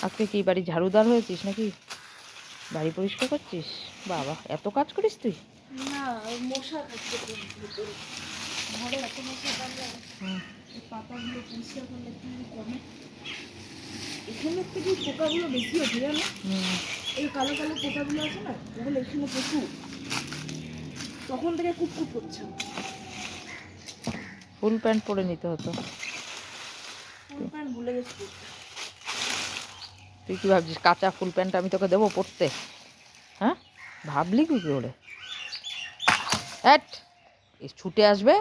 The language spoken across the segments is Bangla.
আজকে কি বাড়ি ঝাড়ুদার হয়েছিস নাকি? বাড়ি পরিষ্কার করছিস? বাবা, এত কাজ করিস তুই? না, মশা কাটছে ভিতরে, ঘরে এত মশা কামড়ে। এই পাতাগুলো পরিষ্কার করলে একটু কমে। এখানের থেকে পোকাগুলো বেশি হচ্ছে জানো? এই কালো কালো পোকাগুলো আছে না, ওগুলো এখানে প্রচুর। তখন থেকে কুটকুট করছে। ফুল প্যান্ট পরে নিতে হতো। ফুল প্যান্ট ভুলে গেছি। তুই কি ভাবছিস কাঁচা ফুল প্যান্ট আমি তোকে দেবো পরতে? হ্যাঁ, ভাবলি কি করে? হ্যাট, ছুটে আসবে।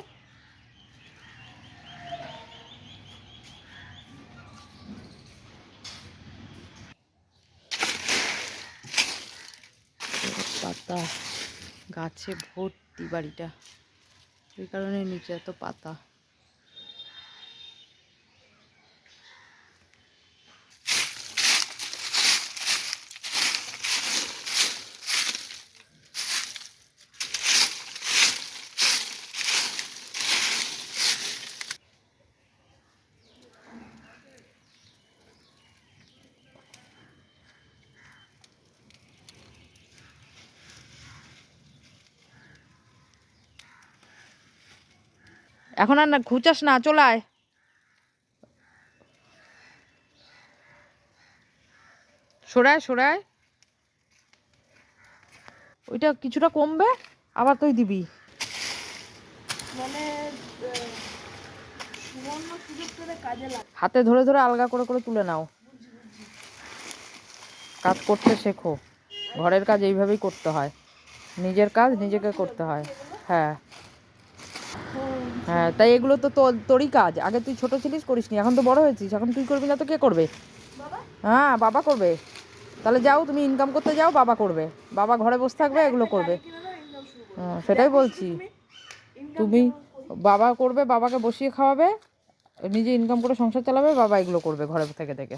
পাতা গাছে ভর্তি বাড়িটা, সেই কারণে নিচে এত পাতা। এখন আর না ঘুচাস না, চলায়। সরায় সরায়, ওইটা কিছুটা কমবে, আবার তুই দিবি। মানে সুবর্ণ সুযোগ করে কাজে লাগে। হাতে ধরে ধরে আলগা করে করে তুলে নাও। কাজ করতে শেখো, ঘরের কাজ এইভাবেই করতে হয়, নিজের কাজ নিজেকে করতে হয়। হ্যাঁ হ্যাঁ, তাই এগুলো তো তোরই কাজ। আগে তুই ছোট ছিলিস, করিসনি, এখন তো বড় হয়েছিস, এখন তুই করবি না তো কে করবে? হ্যাঁ, বাবা করবে। তাহলে যাও, তুমি ইনকাম করতে যাও, বাবা করবে। বাবা ঘরে বসে থাকবে, এগুলো করবে। সেটাই বলছি, তুমি বাবা করবে, বাবাকে বসিয়ে খাওয়াবে, নিজে ইনকাম করে সংসার চালাবে, বাবা এগুলো করবে ঘরে থেকে থেকে।